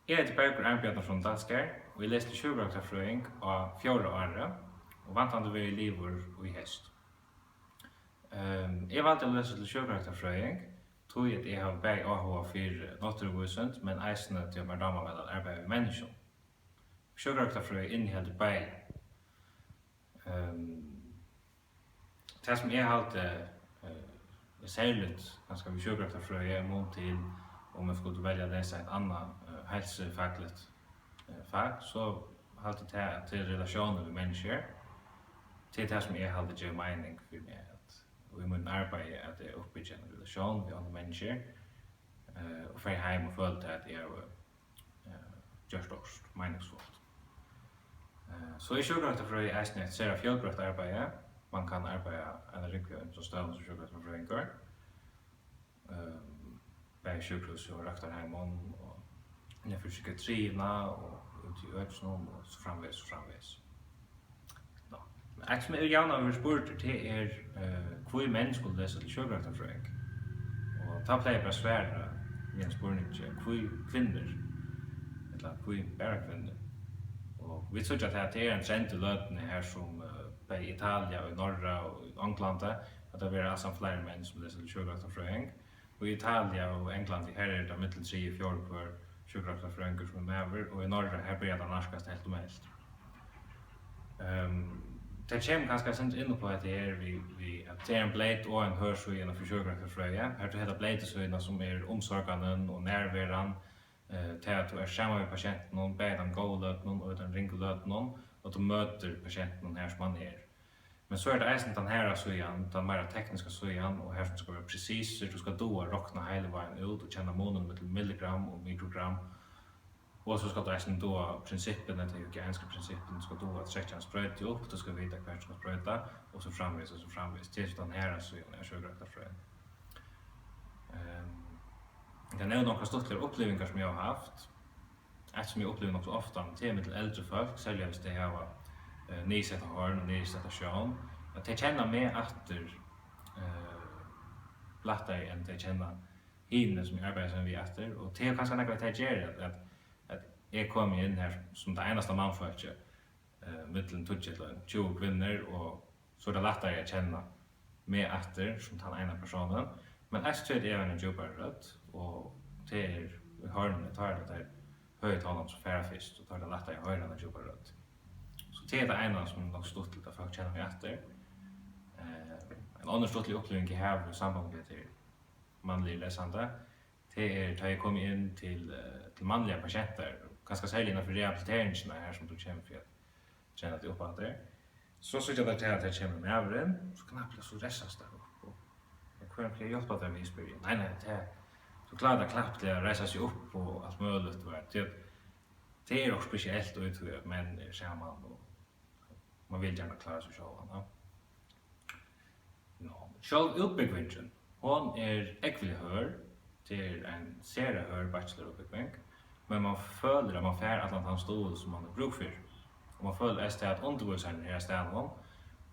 Jeg heter Bergur Arnbjarnarson Dalsgarð og jeg leste sjúkrarøktarfrøðing á 4. ára og vantandi verið í lífur og í hest. Jeg valgte å lese til sjúkrarøktarfrøðing tog at jeg har bæg áhuga fyrir náttúruvísund, men eisne til meg dama vel at arbeide med mennesker. Sjúkrarøktarfrøði inniheldur bæg. Det som jeg halte særligt ganske vi sjúkrarøktarfrøði mån til om jeg skulle velja å lese et annet helsefagligt fag, så halte det til relasjoner med mennesker, til det som jeg halte gjør mening for meg, at vi må arbeide at jeg oppbygger en relasjon med andre mennesker, og for hjem og føle til at jeg gjør størst meningsfullt. Så i sjúkrarøktarfrøði eisne et sera fjölbrøtt arbeid, man kan arbeide en rikvig som støvn som sjúkrarøktarfrøðingur, bæði sjúkrahús og røktarheimon og innanfor psykiatrina og ut i øksnum og så framvegis og framvegis. Eitt som gjerne har vært spurt til hvor menn skulle lese til sjúkrarøktarfrøðing. Og da pleier jeg bare svære i en spurning til hvor kvinner, eller hvor bare kvinner. Og vi tror at det en trend i løtene her som i Italia og i Norra og i England, at det er altså flere menn som leser til sjúkrarøktarfrøðing. Og i Italia og England her det mittel 3-4 per sjúkrarøktarfrøðingur som mever, og i Norra her blir det narskast helt og helt. Det kommer ganske sent inn på at det at det en bleit og en hørsøyene for sjúkrarøktarfrøði. Her du heter bleitesøyene som omsorganen og nærværen, til at du sammen med patienten, bæg den gode løtenen og den ringe løtenen, og du møter patienten her som han Men så det eisen den her søyan, den mer tekniska søyan, og her som skal være precis, så du skal doa rokna hele veien ut og kjenne månen med milligram og mikrogram. Og så skal du eisen doa prinsippene, det er jo engelske prinsippen, du skal doa at søkja sprøyte opp, du skal vite hver du skal sprøyte, og så framvis, til den her søyan er sjúkrarøktarfrøðin. Det er noen stortligere opplevingar som jeg har haft. Et som jeg opplever nok så ofte, til med eldre folk, særlig hvis det har nysetta hörn och nysetta sjön. Att det känner mig efter plattare än det känner hinne som jag arbetar som vi efter. Och det är kanske något att jag att jag kommer in här som det enaste manfolket mellan 20 kvinnor och så det lättare att känna mig efter som den ena personen. Men efter det är en jobbarrött och det är hörnet tar det där högtalaren som färra först och tar det lättare att höra den jobbarrött. Det er det ene som nok stortligt at folk kjenner meg etter. En annen stortlig oppleving jeg har i samband med til mannlige lesande, det er da jeg kom inn til mannlige patienter, ganske særlig innenfor rehabiliteringsene her som du kommer for å kjenne det opp etter. Så synes jeg til at jeg kommer med øveren, så knappt så resses det opp. Og jeg kunne ikke hjelpe deg med i spørsmål. Nei, så klarer det knappt til å reise seg opp og alt mulig. Det er også spesielt å utvide menn sammen og man vill gärna klara sig själv. Själv utbyggvingen, hon ekvelig hör till en sera hör bachelorutbyggving, men man följer att man får att han stod som man har bruk för. Och man följer efter att undervisaren här ställen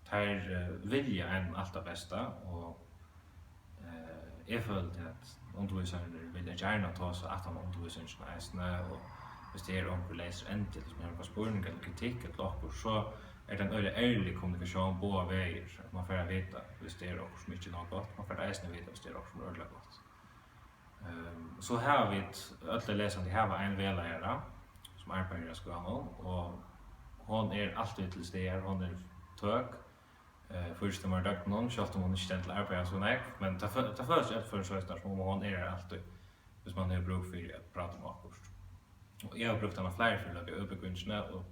tar vilja en allt det bästa och jag följer att undervisaren vill gärna ta sig att han undervisaren snäsna och hvis det om du läser en till som har spårning eller kritik eller något så det en ærlig kommunikasjon på veier. Man får vite hvis det også som ikke noe godt, man får eisne vite hvis det også som ødelig godt. Så har vi alle lesende, her var en veleiere som arbeider i skolen, og hun alltid til steder, hun tøk, først var døgt noen, selv om hun ikke stendte til arbeidet så nek, men det føles et for søster som hun alltid, hvis man har bruk for å prate med akkurat. Og jeg har brukt henne flere for å bli utbyggvingsene, og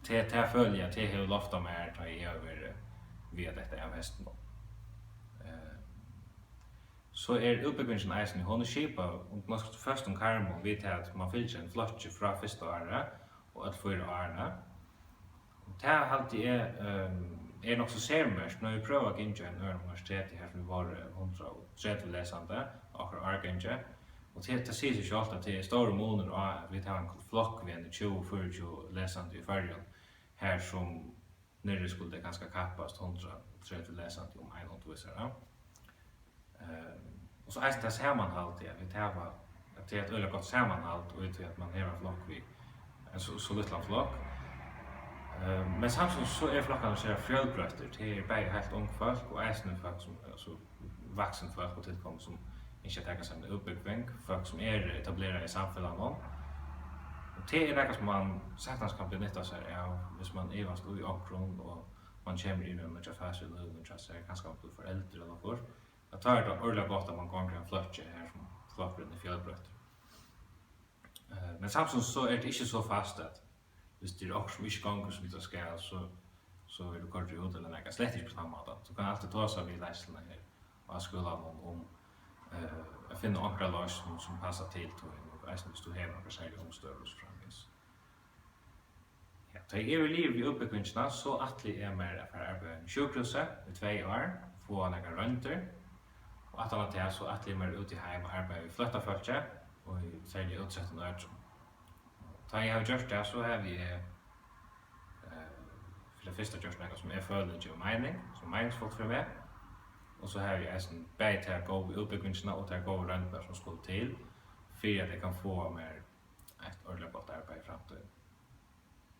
det följer att det har lofta mer att ta över via detta av hästen. Så uppbyggningen eisen i hon skipa och man ska först karmon vet att man fyller en flotch från första året och att förra året. Det har alltid är nog så sermers när vi prövar inte en universitet här som var 130 läsande och argenge och det ser sig självt att det är stora månader och att vi tar en flock vid 20-40 läsande i Føroyum här som nere skulle det ganska kappast 130 läsande en undervisare. Och så är det sammanhalt det vi tar att det är ett öle gott sammanhalt och ut att man har en flock vi en så liten flock. Men samtidigt så är flockarna så fjällbrötter till bägge helt ung folk och äsnen folk som alltså vuxen folk och tillkom som inte tänker sig en uppbyggning, folk som är etablerade i samhället och det är något som man sagtans kan benytta sig av hvis man är vast i omkring och man kommer in i en mycket fast liv och just säger kanske att bli förälder eller något. Jag tar det ordentligt gott att man går omkring en flötje här som flockbrötter i fjällbrötter. Men samtidigt så är det inte så fast att hvis det är också som inte gånger som inte ska så är det kort ut eller något slett inte på samma måte. Så kan alltid ta sig vid läsarna här och skolan om att finna andra lösningar som passar till och hvis du har några särskilt omstörd och så framvis. Ja, då är det liv i uppbyggningarna så attlig är mer för arbeta i sjukhuset i 2 år, få några röntor och att annat är så attlig mer ute i hem och arbeta i flöttarfölje och i särskilt utsättande ögon. Då jag har gjort det så har vi för det första gjort något som är följande och mening, som meningsfullt för mig. Och så har vi en bäg till att gå i uppbyggningarna och till att gå röntor som skulle till för att jag kan få mer ett ordentligt gott arbete i framtiden.